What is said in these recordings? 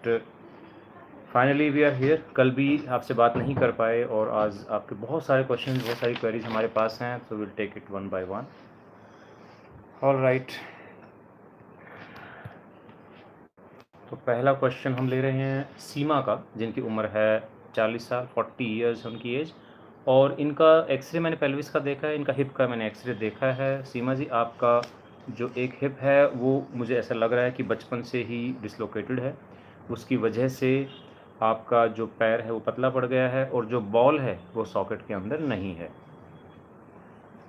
But finally we are here. कल भी आपसे बात नहीं कर पाए और आज आपके बहुत सारे क्वेश्चन, बहुत सारी क्वेरीज हमारे पास हैं, तो will take it one by one. All right, तो पहला क्वेश्चन हम ले रहे हैं सीमा का, जिनकी उम्र है 40 साल, 40 ईयर्स उनकी एज, और इनका एक्सरे मैंने पेल्विस का देखा है, इनका हिप का मैंने एक्सरे देखा है। सीमा जी, आपका जो एक हिप है वो मुझे ऐसा लग रहा है कि बचपन से ही डिसलोकेटेड है, उसकी वजह से आपका जो पैर है वो पतला पड़ गया है और जो बॉल है वो सॉकेट के अंदर नहीं है।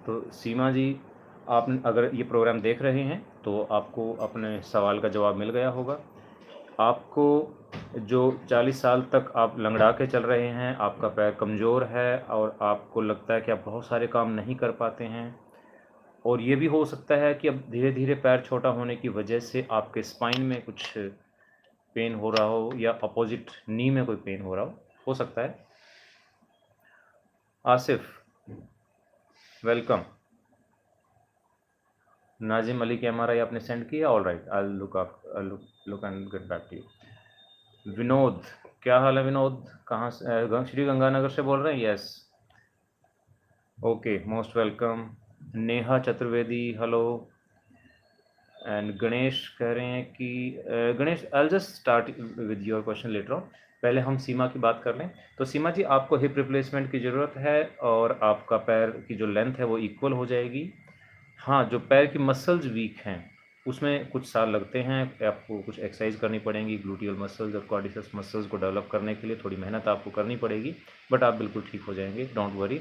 तो सीमा जी, आप अगर ये प्रोग्राम देख रहे हैं तो आपको अपने सवाल का जवाब मिल गया होगा। आपको जो 40 साल तक आप लंगड़ा के चल रहे हैं, आपका पैर कमज़ोर है और आपको लगता है कि आप बहुत सारे काम नहीं कर पाते हैं, और ये भी हो सकता है कि अब धीरे धीरे पैर छोटा होने की वजह से आपके स्पाइन में कुछ पेन हो रहा हो या अपोजिट नी में कोई पेन हो सकता है। आसिफ, वेलकम। नाजिम अली की MRI आपने सेंड किया? All right, I look and get back to you. Vinod, क्या हाल है विनोद? कहाँ से? श्री गंगानगर से बोल रहे हैं? Yes, okay, most welcome. Neha Chaturvedi, hello. And Ganesh कह रहे हैं कि Ganesh, I just start with your question later on, पहले हम सीमा की बात कर लें। तो सीमा जी, आपको हिप रिप्लेसमेंट की ज़रूरत है और आपका पैर की जो लेंथ है वो इक्वल हो जाएगी। हाँ, जो पैर की मसल्स वीक हैं उसमें कुछ साल लगते हैं, आपको कुछ एक्सरसाइज करनी पड़ेंगी, ग्लूटियल मसल्स और क्वाड्रिसेप्स मसल्स को डेवलप करने के लिए थोड़ी मेहनत आपको करनी पड़ेगी, बट आप बिल्कुल ठीक हो जाएंगे, डोंट वरी।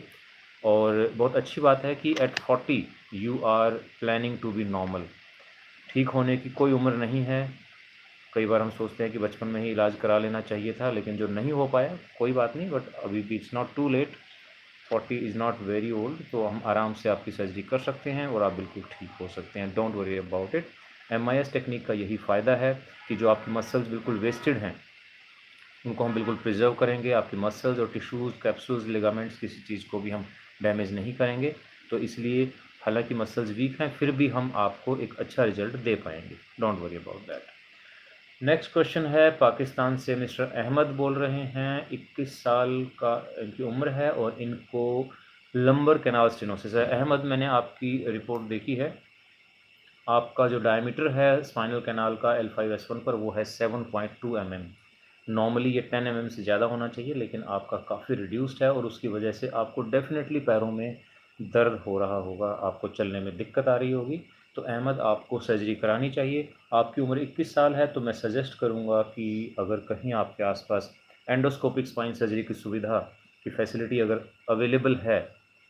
और बहुत अच्छी बात है कि at 40 you are planning to be normal. ठीक होने की कोई उम्र नहीं है। कई बार हम सोचते हैं कि बचपन में ही इलाज करा लेना चाहिए था, लेकिन जो नहीं हो पाया कोई बात नहीं, बट अभी भी it's not too late. 40 is not very old, तो हम आराम से आपकी सर्जरी कर सकते हैं और आप बिल्कुल ठीक हो सकते हैं, don't worry about it. MIS technique का यही फ़ायदा है कि जो आपकी मसल्स बिल्कुल वेस्टेड हैं उनको हम बिल्कुल प्रिजर्व करेंगे, आपकी मसल्स और टिश्यूज़, कैप्सूल्स, लिगामेंट्स, किसी चीज़ को भी हम डैमेज नहीं करेंगे। तो इसलिए हालांकि मसल्स वीक हैं फिर भी हम आपको एक अच्छा रिजल्ट दे पाएंगे, don't worry about that. Next question है पाकिस्तान से, मिस्टर अहमद बोल रहे हैं, 21 साल का इनकी उम्र है और इनको लंबर कैनाल स्टेनोसिस है। अहमद, मैंने आपकी रिपोर्ट देखी है, आपका जो डायमीटर है स्पाइनल कैनाल का L5S1 पर वो है 7.2 mm। नॉर्मली ये 10 mm से ज़्यादा होना चाहिए, लेकिन आपका काफ़ी रिड्यूस्ड है और उसकी वजह से आपको डेफिनेटली पैरों में दर्द हो रहा होगा, आपको चलने में दिक्कत आ रही होगी। तो अहमद, आपको सर्जरी करानी चाहिए। आपकी उम्र 21 साल है, तो मैं सजेस्ट करूँगा कि अगर कहीं आपके आसपास एंडोस्कोपिक स्पाइन सर्जरी की सुविधा की फैसिलिटी अगर अवेलेबल है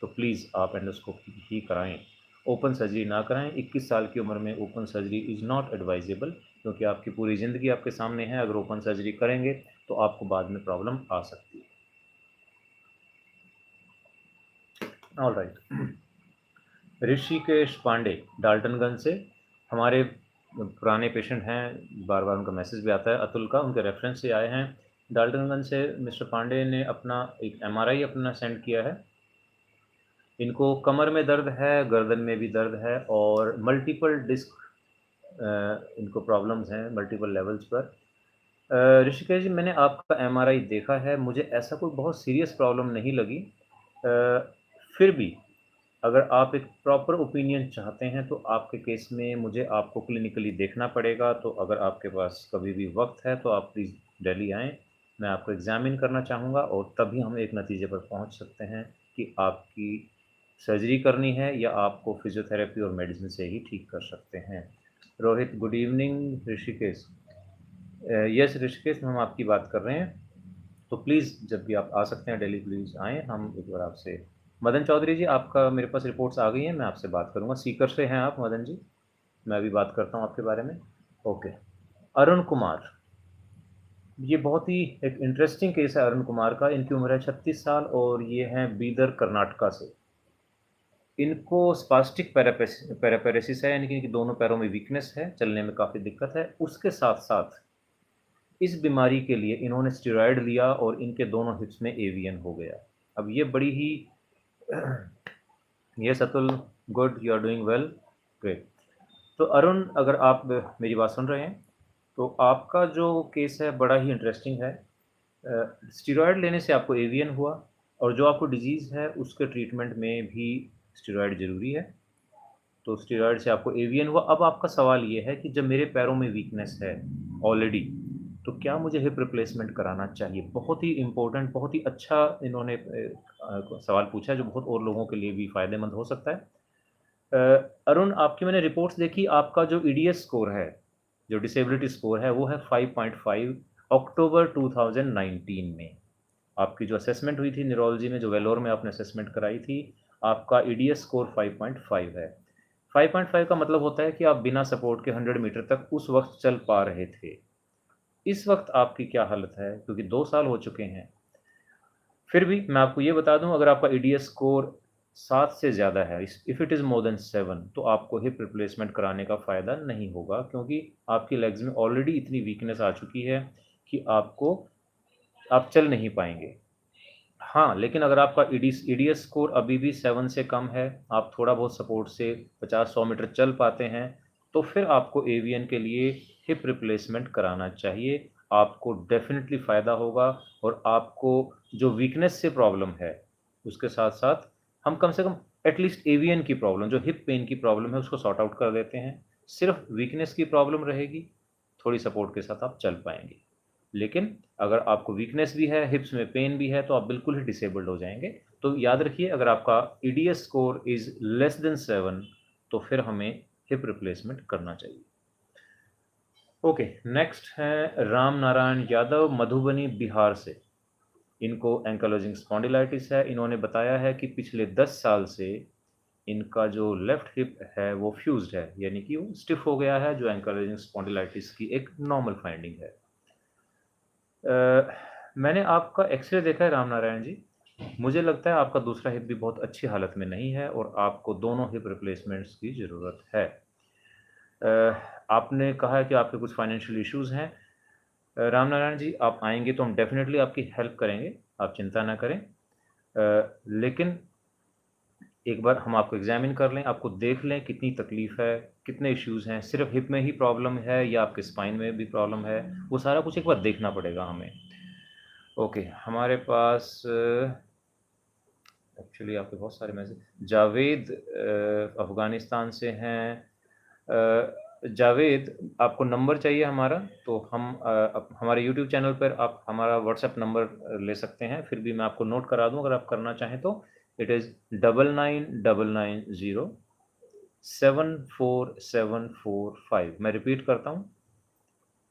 तो प्लीज़ आप एंडोस्कोपी ही कराएं, ओपन सर्जरी ना कराएं। 21 साल की उम्र में open surgery is not advisable, क्योंकि आपकी पूरी ज़िंदगी आपके सामने है। अगर ओपन सर्जरी करेंगे तो आपको बाद में प्रॉब्लम आ सकती है। ऑल राइट, ऋषिकेश पांडे डाल्टनगंज से हमारे पुराने पेशेंट हैं, बार बार उनका मैसेज भी आता है, अतुल का, उनके रेफरेंस से आए हैं डाल्टनगंज से। मिस्टर पांडे ने अपना एक MRI अपना सेंड किया है। इनको कमर में दर्द है, गर्दन में भी दर्द है और मल्टीपल डिस्क इनको प्रॉब्लम्स हैं मल्टीपल लेवल्स पर। ऋषिकेश जी, मैंने आपका MRI देखा है, मुझे ऐसा कोई बहुत सीरियस प्रॉब्लम नहीं लगी। फिर भी अगर आप एक प्रॉपर ओपिनियन चाहते हैं तो आपके केस में मुझे आपको क्लिनिकली देखना पड़ेगा। तो अगर आपके पास कभी भी वक्त है तो आप प्लीज़ दिल्ली आएँ, मैं आपको एग्ज़ामिन करना चाहूँगा और तभी हम एक नतीजे पर पहुँच सकते हैं कि आपकी सर्जरी करनी है या आपको फिज़ियोथेरेपी और मेडिसिन से ही ठीक कर सकते हैं। Rohit, good evening. Rishikesh, yes Rishikesh, हम आपकी बात कर रहे हैं। तो प्लीज़ जब भी आप आ सकते हैं दिल्ली, प्लीज़ आएँ, हम एक बार आपसे। मदन चौधरी जी, आपका मेरे पास रिपोर्ट्स आ गई हैं, मैं आपसे बात करूँगा। सीकर से हैं आप मदन जी? मैं अभी बात करता हूँ आपके बारे में। ओके। अरुण कुमार, ये बहुत ही एक इंटरेस्टिंग केस है अरुण कुमार का। इनकी उम्र है 36 साल और ये हैं बीदर, कर्नाटका से। इनको स्पास्टिक पैरापेरेसिस है, यानी कि इनकी दोनों पैरों में वीकनेस है, चलने में काफ़ी दिक्कत है। उसके साथ-साथ इस बीमारी के लिए इन्होंने स्टेरॉयड लिया और इनके दोनों हिप्स में AVN हो गया। अब ये बड़ी ही yes Atul, good, you are doing well, great. तो अरुण, अगर आप मेरी बात सुन रहे हैं तो आपका जो केस है बड़ा ही इंटरेस्टिंग है। स्टेरॉयड लेने से आपको एवीएन हुआ और जो आपको डिज़ीज़ है उसके ट्रीटमेंट में भी स्टेरॉयड ज़रूरी है। तो स्टेरॉयड से आपको एवीएन हुआ। अब आपका सवाल ये है कि जब मेरे पैरों में वीकनेस है ऑलरेडी, तो क्या मुझे हिप रिप्लेसमेंट कराना चाहिए? बहुत ही इम्पोर्टेंट, बहुत ही अच्छा इन्होंने सवाल पूछा है जो बहुत और लोगों के लिए भी फ़ायदेमंद हो सकता है। अरुण, आपकी मैंने रिपोर्ट्स देखी, आपका जो ईडीएस स्कोर है, जो डिसेबिलिटी स्कोर है, वो है 5.5 अक्टूबर 2019 में। आपकी जो असेसमेंट हुई थी न्यूरोलॉजी में, जो वेलोर में आपने असेसमेंट कराई थी, आपका ईडीएस स्कोर 5.5 है। 5.5 का मतलब होता है कि आप बिना सपोर्ट के 100 मीटर तक उस वक़्त चल पा रहे थे। इस वक़्त आपकी क्या हालत है? क्योंकि 2 साल हो चुके हैं। फिर भी मैं आपको ये बता दूँ, अगर आपका ईडीएस स्कोर 7 से ज़्यादा है, if it is more than 7, तो आपको हिप रिप्लेसमेंट कराने का फ़ायदा नहीं होगा, क्योंकि आपकी लेग्स में ऑलरेडी इतनी वीकनेस आ चुकी है कि आप चल नहीं पाएँगे। हाँ, लेकिन अगर आपका ईडीएस स्कोर अभी भी 7 से कम है, आप थोड़ा बहुत सपोर्ट से 50-100 मीटर चल पाते हैं, तो फिर आपको एवीएन के लिए हिप रिप्लेसमेंट कराना चाहिए। आपको डेफ़िनिटली फ़ायदा होगा और आपको जो वीकनेस से प्रॉब्लम है, उसके साथ-साथ हम कम से कम एटलीस्ट एवीएन की प्रॉब्लम, जो हिप पेन की प्रॉब्लम है, उसको सॉर्ट आउट कर देते हैं। सिर्फ़ वीकनेस की प्रॉब्लम रहेगी, थोड़ी सपोर्ट के साथ आप चल पाएँगे। लेकिन अगर आपको वीकनेस भी है, हिप्स में पेन भी है, तो आप बिल्कुल ही डिसेबल्ड हो जाएँगे। तो याद रखिए, अगर आपका EDS score is less than 7, तो फिर हमें हिप रिप्लेसमेंट करना चाहिए। ओके, नेक्स्ट हैं राम नारायण यादव, मधुबनी, बिहार से। इनको एंकाइलोजिंग स्पॉन्डिलाइटिस है। इन्होंने बताया है कि पिछले 10 साल से इनका जो लेफ्ट हिप है वो फ्यूज़्ड है, यानी कि वो स्टिफ़ हो गया है, जो एंकाइलोजिंग स्पॉन्डिलाइटिस की एक नॉर्मल फाइंडिंग है। मैंने आपका एक्स-रे देखा है राम नारायण जी। मुझे लगता है आपका दूसरा हिप भी बहुत अच्छी हालत में नहीं है और आपको दोनों हिप रिप्लेसमेंट्स की ज़रूरत है। आपने कहा है कि आपके कुछ फाइनेंशियल इश्यूज़ हैं। राम नारायण जी, आप आएँगे तो हम डेफ़िनेटली आपकी हेल्प करेंगे, आप चिंता ना करें। लेकिन एक बार हम आपको एग्ज़ामिन कर लें, आपको देख लें कितनी तकलीफ़ है, कितने इश्यूज़ हैं, सिर्फ़ हिप में ही प्रॉब्लम है या आपके स्पाइन में भी प्रॉब्लम है, वो सारा कुछ एक बार देखना पड़ेगा हमें। ओके, हमारे पास एक्चुअली आपके बहुत सारे मैसेज। जावेद अफ़गानिस्तान से हैं। जावेद, आपको नंबर चाहिए हमारा, तो हम हमारे यूट्यूब चैनल पर आप हमारा व्हाट्सएप नंबर ले सकते हैं, फिर भी मैं आपको नोट करा दूँ अगर आप करना चाहें तो। It is 9999074745। मैं रिपीट करता हूँ,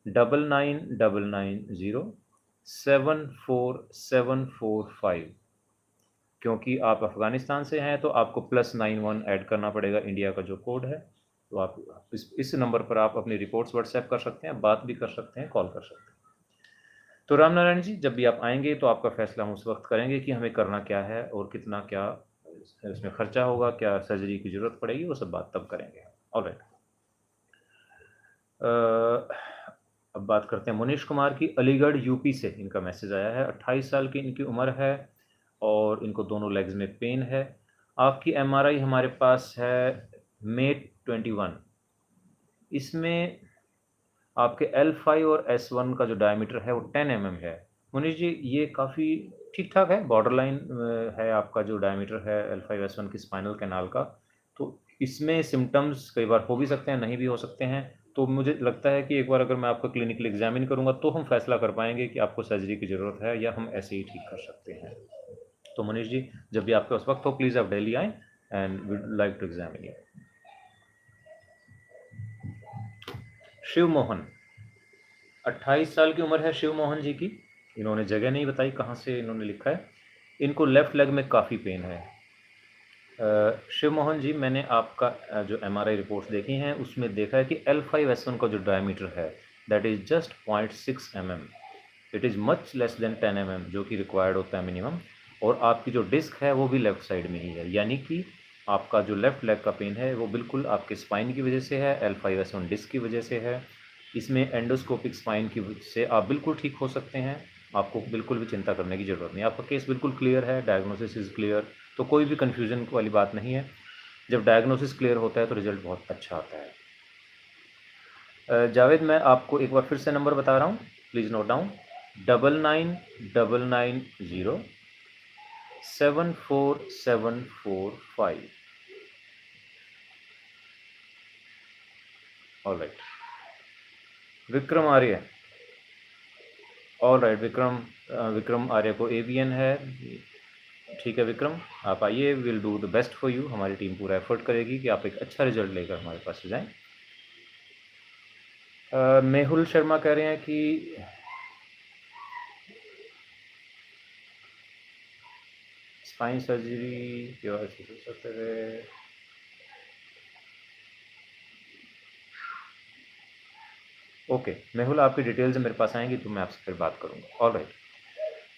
9999074745। क्योंकि आप अफ़गानिस्तान से हैं, तो आपको +91 ऐड करना पड़ेगा, इंडिया का जो कोड है। तो आप इस नंबर पर आप अपनी रिपोर्ट्स व्हाट्सएप कर सकते हैं, बात भी कर सकते हैं, कॉल कर सकते हैं। तो राम नारायण जी, जब भी आप आएँगे तो आपका फ़ैसला हम उस वक़्त करेंगे कि हमें करना क्या है और कितना क्या इसमें खर्चा होगा, क्या सर्जरी की ज़रूरत पड़ेगी, वो सब बात तब करेंगे। ऑलराइट। अब बात करते हैं मुनीश कुमार की, अलीगढ़ यूपी से इनका मैसेज आया है। 28 साल की इनकी उम्र है और इनको दोनों लेग्स में पेन है। आपकी एमआरआई हमारे पास है मई 21। इसमें आपके L5 और S1 का जो डायमीटर है वो 10 mm है। मुनीश जी, ये काफ़ी ठीक-ठाक है, बॉर्डरलाइन है आपका जो डायमीटर है L5 S1 की स्पाइनल कैनाल का। तो इसमें सिम्पटम्स कई बार हो भी सकते हैं, नहीं भी हो सकते हैं। तो मुझे लगता है कि एक बार अगर मैं आपको क्लिनिकली एग्ज़ामिन करूँगा तो हम फैसला कर पाएँगे कि आपको सर्जरी की ज़रूरत है या हम ऐसे ही ठीक कर सकते हैं। तो मनीष जी, जब भी आपके पास वक़्त हो, प्लीज़ आप दिल्ली आएँ and we would like to examine you. Shiv Mohan, 28 साल की उम्र है शिव मोहन जी की। इन्होंने जगह नहीं बताई कहाँ से इन्होंने लिखा है। इनको लेफ़्ट लेग में काफ़ी पेन है। शिव मोहन जी, मैंने आपका जो एमआरआई रिपोर्ट्स देखी हैं, उसमें देखा है कि L5S1 का जो डायमीटर है, that is just 0.6 mm। It is much less than 10 mm, जो कि रिक्वायर्ड होता है मिनिमम। और आपकी जो डिस्क है वो भी लेफ़्ट साइड में ही है, यानी कि आपका जो लेफ़्ट लेग का पेन है वो बिल्कुल आपके स्पाइन की वजह से है, L5S1 डिस्क की वजह से है। इसमें एंडोस्कोपिक स्पाइन की वजह से आप बिल्कुल ठीक हो सकते हैं, आपको बिल्कुल भी चिंता करने की ज़रूरत नहीं। आपका केस बिल्कुल क्लियर है, डायग्नोसिस इज़ क्लियर, तो कोई भी कन्फ्यूज़न वाली बात नहीं है। जब डायग्नोसिस क्लियर होता है तो रिज़ल्ट बहुत अच्छा आता है। जावेद, मैं आपको एक बार फिर से नंबर बता रहा हूँ, please note down. 9999074745। All right. Vikram Arya, all right Vikram, Vikram Arya को एवीएन है। ठीक है विक्रम, आप आइए, will do the best for you. हमारी टीम पूरा एफर्ट करेगी कि आप एक अच्छा रिजल्ट लेकर हमारे पास से जाएं। मेहुल शर्मा कह रहे हैं कि स्पाइन सर्जरी क्या सकते हैं। ओके मेहुल, आपकी डिटेल्स मेरे पास आएंगी तो मैं आपसे फिर बात करूंगा। ऑल राइट,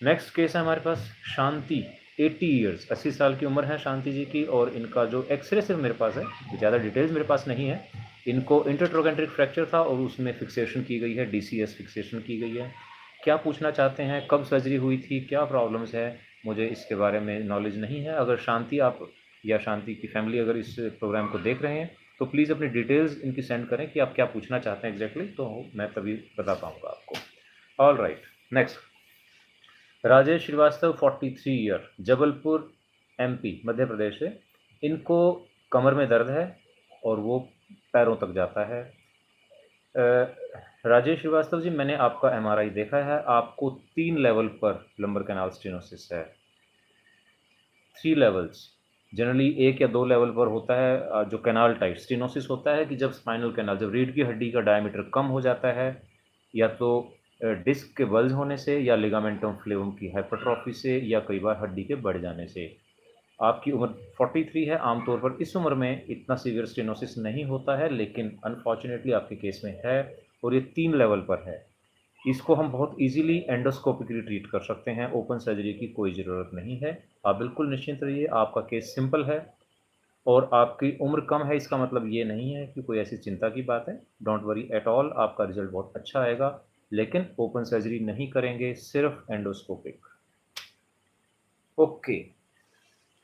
नेक्स्ट केस है हमारे पास शांति, 80 ईयर्स, 80 साल की उम्र है शांति जी की। और इनका जो एक्सरे सिर्फ मेरे पास है, ज़्यादा डिटेल्स मेरे पास नहीं है। इनको इंटरट्रोगेंट्रिक फ्रैक्चर था और उसमें फिक्सेशन की गई है, DCS फिक्सेशन की गई है। क्या पूछना चाहते हैं, कब सर्जरी हुई थी, क्या प्रॉब्लम्स है, मुझे इसके बारे में नॉलेज नहीं है। अगर शांति आप या शांति की फैमिली अगर इस प्रोग्राम को देख रहे हैं तो प्लीज़ अपनी डिटेल्स इनकी सेंड करें कि आप क्या पूछना चाहते हैं एग्जैक्टली, तो मैं तभी बता पाऊँगा आपको। All right, next Rajesh Srivastava, 43 year, Jabalpur MP Madhya Pradesh से। इनको कमर में दर्द है और वो पैरों तक जाता है। राजेश श्रीवास्तव जी, मैंने आपका MRI देखा है, आपको 3 लेवल पर लंबर कैनाल स्टेनोसिस है। 3 लेवल्स, जनरली 1 या 2 लेवल पर होता है। जो कैनाल टाइप स्टेनोसिस होता है कि जब स्पाइनल कैनाल, जब रीढ़ की हड्डी का डायमीटर कम हो जाता है, या तो डिस्क के बल्ज होने से, या लिगामेंटम फ्लेवम की हाइपरट्रॉफी से, या कई बार हड्डी के बढ़ जाने से। आपकी उम्र 43 है, आमतौर पर इस उम्र में इतना सीवियर स्टेनोसिस नहीं होता है, लेकिन अनफॉर्चुनेटली आपके केस में है और ये 3 लेवल पर है। इसको हम बहुत इजीली एंडोस्कोपिकली ट्रीट कर सकते हैं, ओपन सर्जरी की कोई ज़रूरत नहीं है। आप बिल्कुल निश्चिंत रहिए, आपका केस सिंपल है। और आपकी उम्र कम है इसका मतलब ये नहीं है कि कोई ऐसी चिंता की बात है। डोंट वरी एट ऑल, आपका रिजल्ट बहुत अच्छा आएगा, लेकिन ओपन सर्जरी नहीं करेंगे, सिर्फ endoscopic. Okay,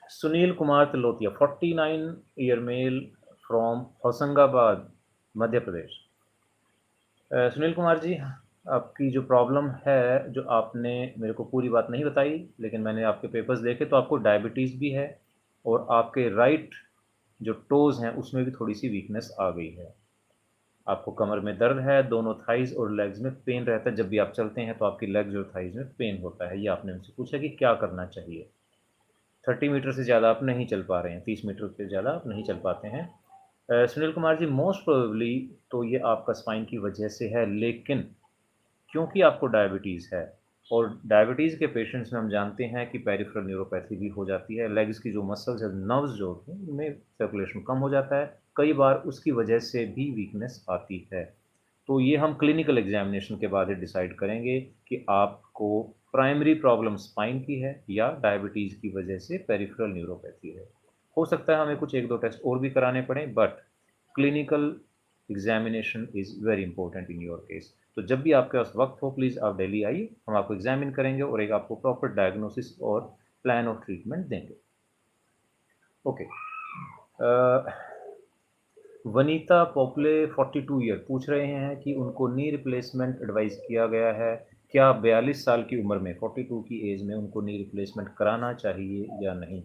Sunil Kumar Tilotia, 49 year male, from Hoshangabad Madhya Pradesh. Sunil Kumar ji, आपकी जो प्रॉब्लम है, जो आपने मेरे को पूरी बात नहीं बताई, लेकिन मैंने आपके पेपर्स देखे तो आपको डायबिटीज़ भी है और आपके राइट जो टोज़ हैं उसमें भी थोड़ी सी वीकनेस आ गई है। आपको कमर में दर्द है, दोनों थाइज़ और लेग्स में पेन रहता है, जब भी आप चलते हैं तो आपकी लेग्स और थाइज़ में पेन होता है। ये आपने मुझसे पूछा कि क्या करना चाहिए। 30 मीटर से ज़्यादा आप नहीं चल पा रहे हैं, 30 मीटर से ज़्यादा आप नहीं चल पाते हैं। सुनील कुमार जी, मोस्ट प्रोबेबली तो ये आपका स्पाइन की वजह से है, लेकिन क्योंकि आपको डायबिटीज़ है और डायबिटीज़ के पेशेंट्स में हम जानते हैं कि पेरिफेरल न्यूरोपैथी भी हो जाती है। लेग्स की जो मसल्स है, नर्व्स जो होते हैं, उनमें सर्कुलेशन कम हो जाता है, कई बार उसकी वजह से भी वीकनेस आती है। तो ये हम क्लिनिकल एग्जामिनेशन के बाद ही डिसाइड करेंगे कि आपको प्राइमरी प्रॉब्लम स्पाइन की है या डायबिटीज़ की वजह से पेरिफेरल न्यूरोपैथी है। हो सकता है हमें कुछ 1-2 टेस्ट और भी कराने पड़ें, but clinical examination is very important in your case. तो जब भी आपके पास वक्त हो, प्लीज़ आप दिल्ली आइए, हम आपको एग्जामिन करेंगे और एक आपको प्रॉपर डायग्नोसिस और प्लान ऑफ ट्रीटमेंट देंगे। ओके, वनीता पोपले, 42 ईयर, पूछ रहे हैं कि उनको नी रिप्लेसमेंट एडवाइस किया गया है, क्या 42 साल की उम्र में, 42 की एज में उनको नी रिप्लेसमेंट कराना चाहिए या नहीं।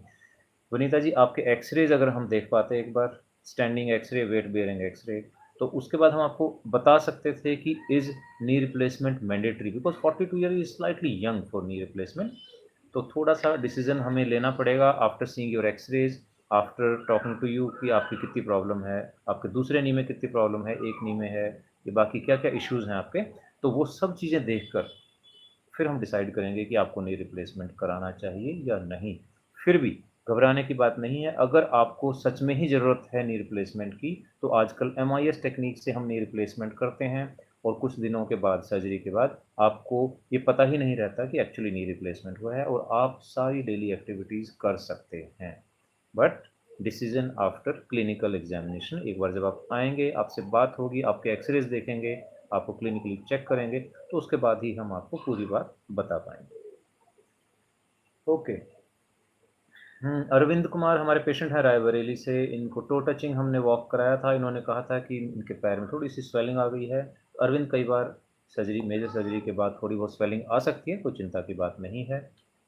वनीता जी, आपके एक्सरेज अगर हम देख पाते एक बार, standing X-ray, weight bearing X-ray, तो उसके बाद हम आपको बता सकते थे कि is knee replacement mandatory, because 42 year is slightly young for knee replacement. तो थोड़ा सा डिसीजन हमें लेना पड़ेगा after seeing your X-rays, after talking to you कि आपकी कितनी प्रॉब्लम है, आपके दूसरे नी में कितनी प्रॉब्लम है, एक नी में है, ये बाकी क्या क्या इश्यूज़ हैं आपके। तो वो सब चीज़ें देख कर फिर हम डिसाइड करेंगे कि आपको नी रिप्लेसमेंट कराना चाहिए या नहीं। फिर भी घबराने की बात नहीं है, अगर आपको सच में ही ज़रूरत है नी रिप्लेसमेंट की, तो आजकल MIS टेक्निक से हम नी रिप्लेसमेंट करते हैं और कुछ दिनों के बाद, सर्जरी के बाद, आपको ये पता ही नहीं रहता कि एक्चुअली नी रिप्लेसमेंट हुआ है और आप सारी डेली एक्टिविटीज़ कर सकते हैं। But decision after clinical examination, एक बार जब आप आएंगे, आपसे बात होगी, आपके एक्सरेज देखेंगे, आपको क्लिनिकली चेक करेंगे, तो उसके बाद ही हम आपको पूरी बात बता पाएंगे। ओके, अरविंद कुमार हमारे पेशेंट हैं रायबरेली से। इनको टो टचिंग हमने वॉक कराया था। इन्होंने कहा था कि इनके पैर में थोड़ी सी स्वेलिंग आ गई है। अरविंद, कई बार सर्जरी, मेजर सर्जरी के बाद थोड़ी बहुत स्वेलिंग आ सकती है, कोई चिंता की बात नहीं है,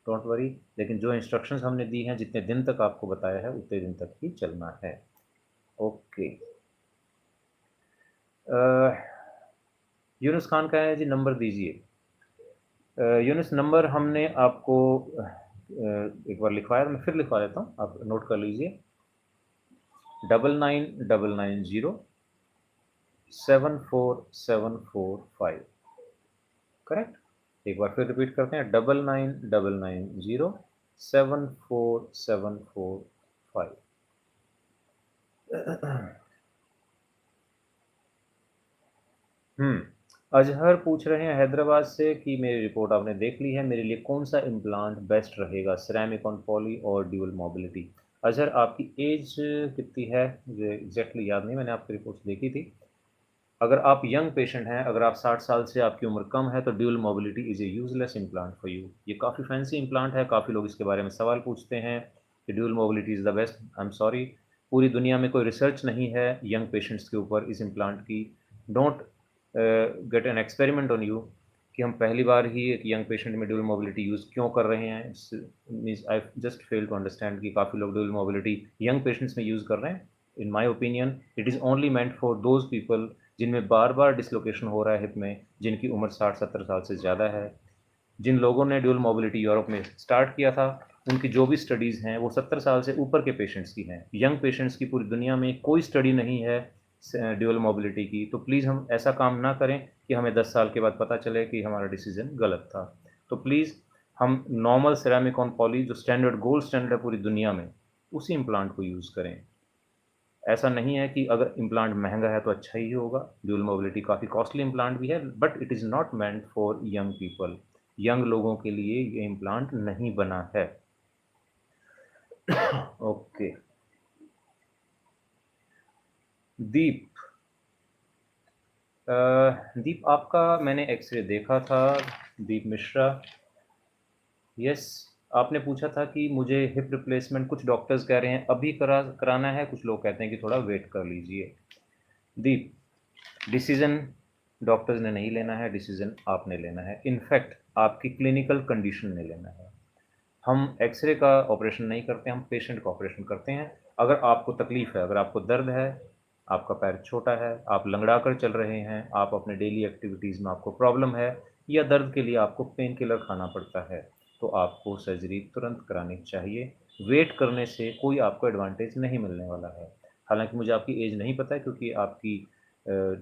डोंट वरी। लेकिन जो इंस्ट्रक्शंस हमने दी हैं, जितने दिन तक आपको बताया है उतने दिन तक ही चलना है। ओके। यूनुस खान का है जी, नंबर दीजिए। यूनुस, नंबर हमने आपको एक बार लिखवाया, मैं फिर लिखवा देता हूँ, आप नोट कर लीजिए। 9999074745। करेक्ट। एक बार फिर रिपीट करते हैं, 9999074745। अजहर पूछ रहे हैं हैदराबाद से कि मेरी रिपोर्ट आपने देख ली है, मेरे लिए कौन सा इम्प्लांट बेस्ट रहेगा, सिरेमिक ऑन पॉली और ड्यूल मोबिलिटी। अजहर, आपकी एज कितनी है? मुझे एग्जैक्टली याद नहीं, मैंने आपकी रिपोर्ट्स देखी थी। अगर आप यंग पेशेंट हैं, अगर आप 60 साल से आपकी उम्र कम है, तो dual mobility is a useless implant for you. ये काफ़ी फैंसी इम्प्लांट है, काफ़ी लोग इसके बारे में सवाल पूछते हैं कि dual mobility is the best. I am sorry, पूरी दुनिया में कोई रिसर्च नहीं है यंग पेशेंट्स के ऊपर इस इम्प्लांट की। Don't get an experiment on you कि हम पहली बार ही एक यंग पेशेंट में ड्यूल मोबिलिटी यूज़ क्यों कर रहे हैं। Means I just fail to understand कि काफ़ी लोग ड्यूल मोबिलिटी यंग पेशेंट्स में यूज़ कर रहे हैं। In my opinion it is only meant for those people जिनमें बार बार डिसलोकेशन हो रहा है हिप में, जिनकी उम्र 60-70 साल से ज़्यादा है। जिन लोगों ने ड्यूल मोबिलिटी यूरोप में स्टार्ट किया था, उनकी जो भी स्टडीज़ हैं वो 70 साल से ऊपर के पेशेंट्स की हैं। यंग पेशेंट्स की पूरी दुनिया में कोई स्टडी नहीं है ड्यूल मोबिलिटी की। तो प्लीज़ हम ऐसा काम ना करें कि हमें 10 साल के बाद पता चले कि हमारा डिसीजन गलत था। तो प्लीज़ हम नॉर्मल सिरेमिक ऑन पॉली, जो स्टैंडर्ड गोल्ड स्टैंडर्ड है पूरी दुनिया में, उसी इम्प्लांट को यूज़ करें। ऐसा नहीं है कि अगर इम्प्लांट महंगा है तो अच्छा ही होगा। ड्यूल मोबिलिटी काफ़ी कॉस्टली इम्प्लांट भी है, but it is not meant for young people. Young लोगों के लिए ये इम्प्लांट नहीं बना है। ओके। दीप, दीप आपका मैंने एक्सरे देखा था। दीप मिश्रा, यस। आपने पूछा था कि मुझे हिप रिप्लेसमेंट, कुछ डॉक्टर्स कह रहे हैं अभी कराना है, कुछ लोग कहते हैं कि थोड़ा वेट कर लीजिए। दीप, डिसीज़न डॉक्टर्स ने नहीं लेना है, डिसीज़न आपने लेना है। इनफैक्ट आपकी क्लिनिकल कंडीशन ने लेना है। हम एक्सरे का ऑपरेशन नहीं करते, हम पेशेंट का ऑपरेशन करते हैं। अगर आपको तकलीफ़ है, अगर आपको दर्द है, आपका पैर छोटा है, आप लंगड़ा कर चल रहे हैं, आप अपने डेली एक्टिविटीज़ में आपको प्रॉब्लम है, या दर्द के लिए आपको पेन किलर खाना पड़ता है, तो आपको सर्जरी तुरंत करानी चाहिए। वेट करने से कोई आपको एडवांटेज नहीं मिलने वाला है। हालांकि मुझे आपकी एज नहीं पता है क्योंकि आपकी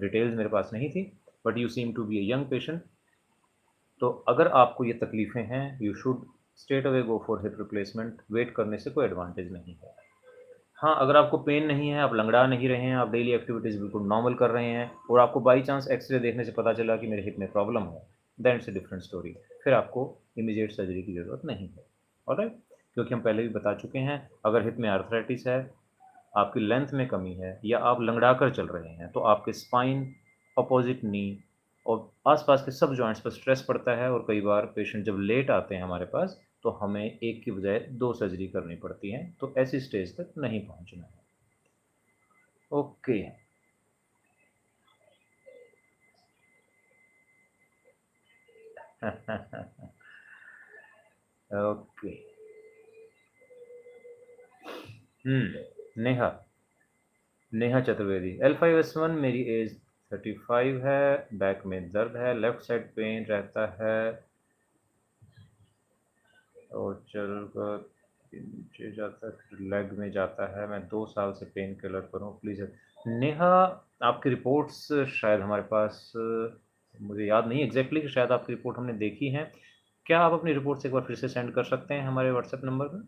डिटेल्स मेरे पास नहीं थी, but you seem to be a young patient. तो अगर आपको ये तकलीफ़ें हैं, you should straight away go for hip replacement. Wait करने से कोई एडवांटेज नहीं है। हाँ, अगर आपको पेन नहीं है, आप लंगड़ा नहीं रहे हैं, आप डेली एक्टिविटीज़ बिल्कुल नॉर्मल कर रहे हैं, और आपको बाई चांस एक्सरे देखने से पता चला कि मेरे हिप में प्रॉब्लम है, then it's a different story. फिर आपको इमीडिएट सर्जरी की ज़रूरत नहीं है। ऑलराइट? क्योंकि हम पहले भी बता चुके हैं, अगर हिप में आर्थराइटिस है, आपकी लेंथ में कमी है, या आप लंगड़ा कर चल रहे हैं, तो आपके स्पाइन, अपोजिट नी और आसपास के सब जॉइंट्स पर स्ट्रेस पड़ता है, और कई बार पेशेंट जब लेट आते हैं हमारे पास, तो हमें एक की बजाय 2 सर्जरी करनी पड़ती हैं। तो ऐसी स्टेज तक नहीं पहुंचना है। Okay. Okay. Neha, Neha Chaturvedi, L5S1, मेरी एज 35 है, बैक में दर्द है, लेफ्ट साइड पेन रहता है, और चल कर नीचे जाता है, फिर लेग में जाता है। मैं 2 साल से पेन किलर पर हूँ, प्लीज़। नेहा, आपकी रिपोर्ट्स शायद हमारे पास, मुझे याद नहीं एग्जैक्टली कि शायद आपकी रिपोर्ट हमने देखी है। क्या आप अपनी रिपोर्ट्स एक बार फिर से सेंड कर सकते हैं हमारे व्हाट्सएप नंबर पर,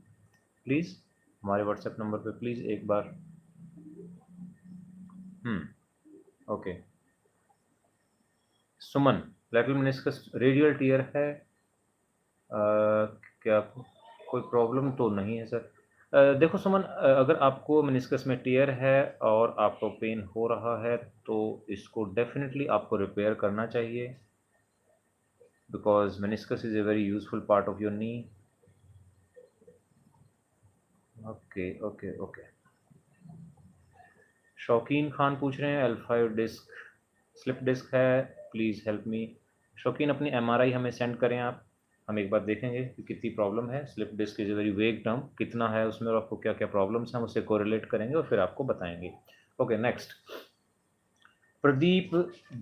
प्लीज़? हमारे व्हाट्सएप नंबर पे प्लीज़ एक बार। ओके। सुमन, लैटरल मेनिस्कस रेडियल टियर है, क्या कोई प्रॉब्लम तो नहीं है सर? देखो सुमन, अगर आपको मेनिस्कस में टियर है और आपको पेन हो रहा है, तो इसको डेफिनेटली आपको रिपेयर करना चाहिए, because meniscus is a very useful part of your knee. Okay okay okay. शौकीन खान पूछ रहे हैं L5 डिस्क स्लिप डिस्क है, प्लीज़ हेल्प मी। शौकीन अपनी MRI हमें सेंड करें आप, हम एक बार देखेंगे कि कितनी प्रॉब्लम है। Slip disc is a very vague term, कितना है उसमें और आपको क्या क्या प्रॉब्लम्स हैं, हम उससे कोरिलेट करेंगे और फिर आपको बताएंगे। ओके नेक्स्ट, प्रदीप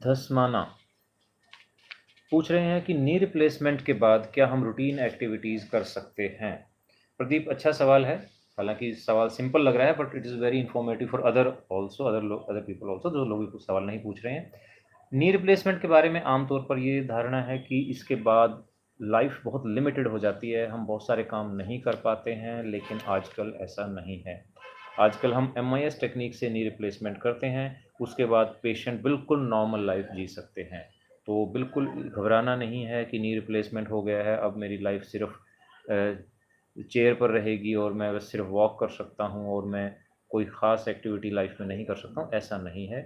धसमाना पूछ रहे हैं कि नी रिप्लेसमेंट के बाद क्या हम रूटीन एक्टिविटीज़ कर सकते हैं। प्रदीप, अच्छा सवाल है। हालांकि सवाल सिंपल लग रहा है but it is very informative for other also, other people also, जो लोग भी कुछ सवाल नहीं पूछ रहे हैं। नी रिप्लेसमेंट के बारे में आमतौर पर ये धारणा है कि इसके बाद लाइफ बहुत लिमिटेड हो जाती है, हम बहुत सारे काम नहीं कर पाते हैं, लेकिन आजकल ऐसा नहीं है। आजकल हम MIS टेक्निक से नी रिप्लेसमेंट करते हैं, उसके बाद पेशेंट बिल्कुल नॉर्मल लाइफ जी सकते हैं। तो बिल्कुल घबराना नहीं है कि नी रिप्लेसमेंट हो गया है, अब मेरी लाइफ सिर्फ चेयर पर रहेगी और मैं बस सिर्फ वॉक कर सकता हूँ और मैं कोई ख़ास एक्टिविटी लाइफ में नहीं कर सकता हूँ, ऐसा नहीं है।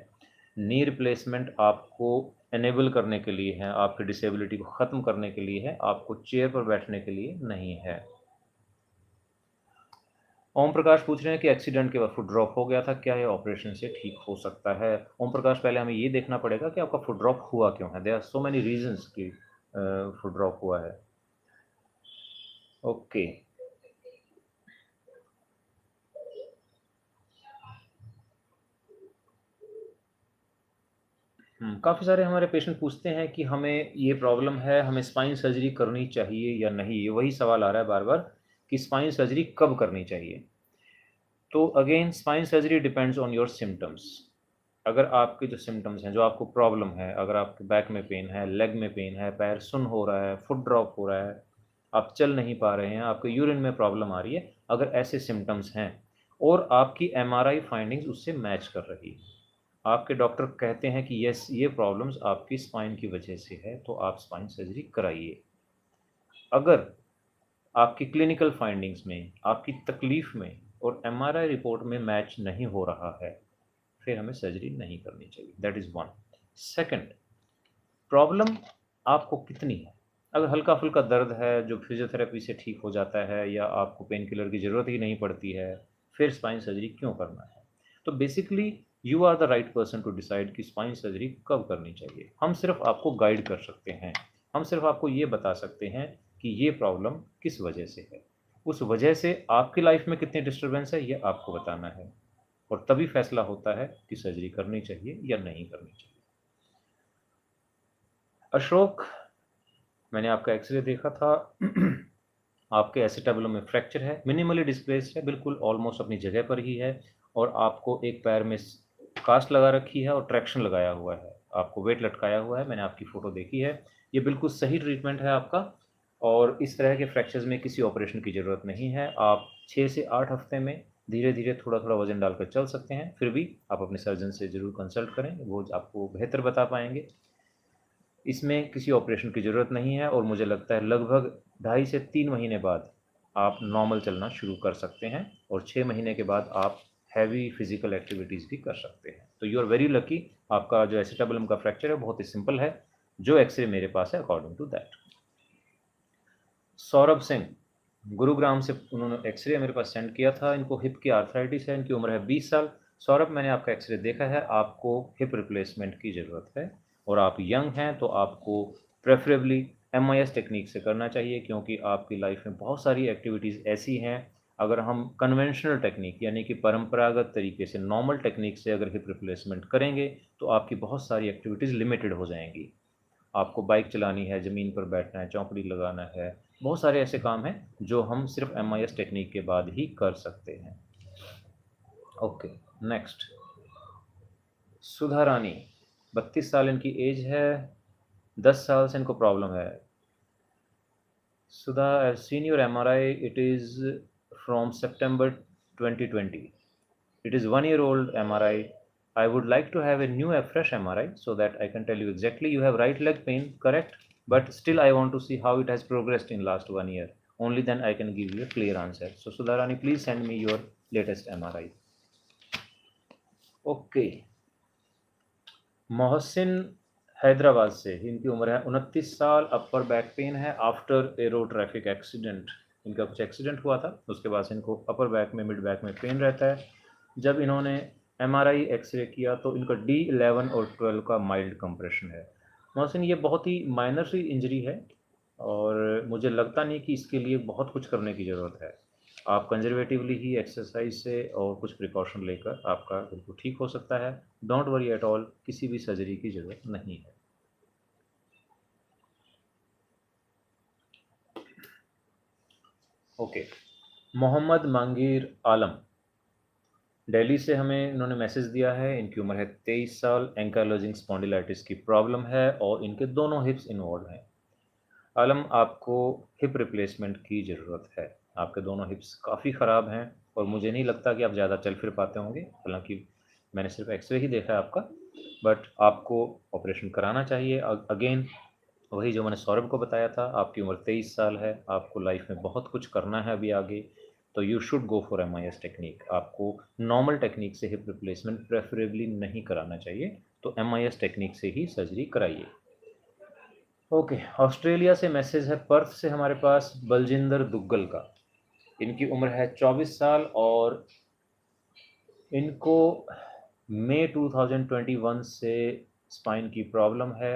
नी रिप्लेसमेंट आपको एनेबल करने के लिए है, आपकी डिसेबिलिटी को ख़त्म करने के लिए है, आपको चेयर पर बैठने के लिए नहीं है। ओम प्रकाश पूछ रहे हैं कि एक्सीडेंट के बाद फुट ड्रॉप हो गया था, क्या ये ऑपरेशन से ठीक हो सकता है। ओम प्रकाश, पहले हमें ये देखना पड़ेगा कि आपका फुट ड्रॉप हुआ क्यों है। There are so many reasons कि फुट ड्रॉप हुआ है। ओके, काफ़ी सारे हमारे पेशेंट पूछते हैं कि हमें ये प्रॉब्लम है, हमें स्पाइन सर्जरी करनी चाहिए या नहीं। ये वही सवाल आ रहा है बार बार कि स्पाइन सर्जरी कब करनी चाहिए। तो again spine surgery depends on your symptoms. अगर आपके जो सिम्टम्स हैं, जो आपको प्रॉब्लम है, अगर आपके बैक में पेन है, लेग में पेन है, पैर सुन हो रहा है, फुट ड्रॉप हो रहा है, आप चल नहीं पा रहे हैं, आपको यूरिन में प्रॉब्लम आ रही है, अगर ऐसे सिम्टम्स हैं और आपकी MRI फाइंडिंग्स उससे मैच कर रही है, आपके डॉक्टर कहते हैं कि यस ये प्रॉब्लम्स आपकी स्पाइन की वजह से है, तो आप स्पाइन सर्जरी कराइए। अगर आपकी क्लिनिकल फाइंडिंग्स में, आपकी तकलीफ़ में और MRI रिपोर्ट में मैच नहीं हो रहा है, फिर हमें सर्जरी नहीं करनी चाहिए। That is one. Second, problem आपको कितनी है। अगर हल्का-फुल्का दर्द है जो फिज़ियोथेरेपी से ठीक हो जाता है या आपको पेन किलर की ज़रूरत ही नहीं पड़ती है, फिर स्पाइन सर्जरी क्यों करना है? तो basically you are the right person to decide कि स्पाइन सर्जरी कब करनी चाहिए। हम सिर्फ़ आपको गाइड कर सकते हैं। हम सिर्फ़ आपको ये बता सकते हैं कि ये प्रॉब्लम किस वजह से है। उस वजह से आपकी लाइफ़ में कितनी डिस्टर्बेंस है, ये आपको बताना है और तभी फैसला होता है कि सर्जरी करनी चाहिए या नहीं करनी चाहिए। अशोक, मैंने आपका एक्सरे देखा था आपके एसिटाबुलम में फ्रैक्चर है, मिनिमली डिस्प्लेस्ड है, बिल्कुल ऑलमोस्ट अपनी जगह पर ही है और आपको एक पैर में कास्ट लगा रखी है और ट्रैक्शन लगाया हुआ है, आपको वेट लटकाया हुआ है, मैंने आपकी फ़ोटो देखी है। ये बिल्कुल सही ट्रीटमेंट है आपका और इस तरह के फ्रैक्चर्स में किसी ऑपरेशन की ज़रूरत नहीं है। आप 6 से 8 हफ्ते में धीरे-धीरे थोड़ा-थोड़ा वज़न डालकर चल सकते हैं, फिर भी आप अपने सर्जन से ज़रूर कंसल्ट करें, वो आपको बेहतर बता पाएँगे। इसमें किसी ऑपरेशन की ज़रूरत नहीं है और मुझे लगता है लगभग 2.5 से 3 महीने बाद आप नॉर्मल चलना शुरू कर सकते हैं और 6 महीने के बाद आप हैवी फिज़िकल एक्टिविटीज़ भी कर सकते हैं। तो यू आर वेरी लकी, आपका जो एसिटाबुलम का फ्रैक्चर है बहुत ही सिंपल है, जो एक्स-रे मेरे पास है according to that. Saurabh Singh, Gurugram से उन्होंने एक्स-रे मेरे पास सेंड किया था, इनको हिप की आर्थराइटिस है, इनकी उम्र है 20 साल। सौरभ, मैंने आपका एक्स-रे देखा है, आपको हिप रिप्लेसमेंट की ज़रूरत है और आप यंग हैं तो आपको प्रेफ़रेबली MIS टेक्नीक से करना चाहिए क्योंकि आपकी लाइफ़ में बहुत सारी एक्टिविटीज़ ऐसी हैं, अगर हम कन्वेंशनल टेक्नीक यानी कि परंपरागत तरीके से नॉर्मल टेक्नीक से अगर हिप रिप्लेसमेंट करेंगे, तो आपकी बहुत सारी एक्टिविटीज़ लिमिटेड हो जाएँगी। आपको बाइक चलानी है, ज़मीन पर बैठना है, चौकड़ी लगाना है, बहुत सारे ऐसे काम हैं जो हम सिर्फ MIS टेक्निक के बाद ही कर सकते हैं। ओके, नेक्स्ट, सुधा रानी, 32 साल इनकी एज है, 10 साल से इनको प्रॉब्लम है। Sudha, I have seen your MRI, it is from September 2020. It is 1 year old MRI. I would like to have a new, a fresh MRI so that I can tell you exactly. You have right leg pain, correct? But still, I want to see how it has progressed in last 1 year. Only then I can give you a clear answer. So, Sudharani, please send me your latest MRI. Okay. Mohsin Hyderabad से, इनकी उम्र है 29 साल, upper back pain है after arrow traffic accident. इनका कुछ accident हुआ था, उसके बाद से इनको अपर बैक में, मिड बैक में पेन रहता है। जब इन्होंने एमआरआई एक्सरे किया तो इनका D11 और 12 का माइल्ड कंप्रेशन है। मोहसिन, ये बहुत ही माइनर सी इंजरी है और मुझे लगता नहीं कि इसके लिए बहुत कुछ करने की ज़रूरत है। आप कंजर्वेटिवली ही एक्सरसाइज से और कुछ प्रिकॉशन लेकर आपका बिल्कुल ठीक हो सकता है। डोंट वरी एट ऑल, किसी भी सर्जरी की ज़रूरत नहीं है। ओके, मोहम्मद मांगीर आलम दिल्ली से हमें इन्होंने मैसेज दिया है। इनकी उम्र है 23 साल, एंकाइलोजिंग स्पॉन्डिलाइटिस की प्रॉब्लम है और इनके दोनों हिप्स इन्वॉल्व हैं। आलम, आपको हिप रिप्लेसमेंट की ज़रूरत है। आपके दोनों हिप्स काफ़ी ख़राब हैं और मुझे नहीं लगता कि आप ज़्यादा चल फिर पाते होंगे, हालांकि मैंने सिर्फ एक्सरे ही देखा है आपका, बट आपको ऑपरेशन कराना चाहिए। अगेन वही जो मैंने सौरभ को बताया था, आपकी उम्र 23 साल है, आपको लाइफ में बहुत कुछ करना है अभी आगे, तो you should go for MIS technique. आपको नॉर्मल टेक्निक से हिप रिप्लेसमेंट प्रेफरेबली नहीं कराना चाहिए, तो MIS टेक्निक से ही सर्जरी कराइए। ओके, ऑस्ट्रेलिया से मैसेज है, पर्थ से हमारे पास बलजिंदर दुग्गल का। इनकी उम्र है 24 साल और इनको मई 2021 से स्पाइन की प्रॉब्लम है।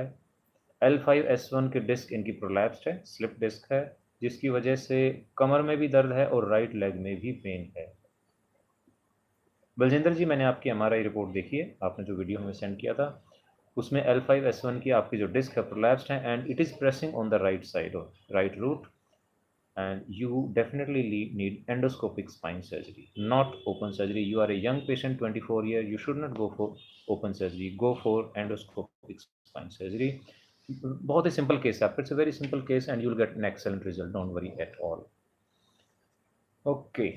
L5S1 के डिस्क इनकी प्रोलैप्स्ड है, स्लिप डिस्क है, जिसकी वजह से कमर में भी दर्द है और राइट लेग में भी पेन है। बलजिंदर जी, मैंने आपकी MRI रिपोर्ट देखी है, आपने जो वीडियो हमें सेंड किया था, उसमें L5S1 की आपकी जो डिस्क है प्रोलैप्स्ड है and it is pressing on the right side और right root, and you definitely need endoscopic spine surgery, not open surgery. You are a young patient, 24 year, you should not go for open surgery, go for endoscopic spine surgery. बहुत ही simple case है आपका, it's a very simple case and you will get an excellent result, don't worry at all. Okay,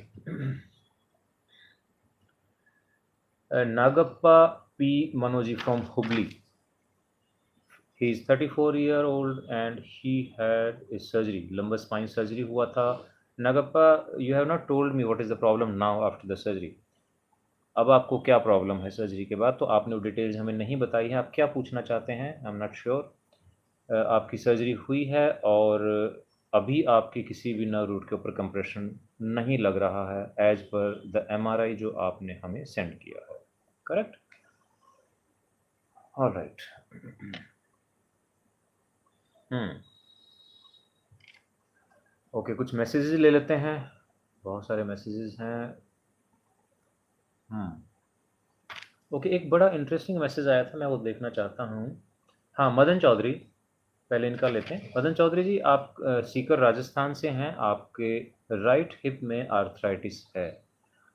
Nagappa P Manoji from Hubli. He is 34 year old and he had a surgery, lumbar spine surgery हुआ था। Nagappa, you have not told me what is the problem now after the surgery. अब आपको क्या problem है surgery के बाद, तो आपने वो डिटेल्स हमें नहीं बताई हैं। आप क्या पूछना चाहते हैं? I am not sure. आपकी सर्जरी हुई है और अभी आपकी किसी भी नर्व रूट के ऊपर कंप्रेशन नहीं लग रहा है एज पर द MRI जो आपने हमें सेंड किया है, करेक्ट? All right. ओके, कुछ मैसेजेस ले लेते हैं, बहुत सारे मैसेजेस हैं। ओके, एक बड़ा इंटरेस्टिंग मैसेज आया था, मैं वो देखना चाहता हूँ। हाँ, मदन चौधरी, पहले इनका लेते हैं। मदन चौधरी जी, आप सीकर राजस्थान से हैं, आपके राइट हिप में आर्थराइटिस है।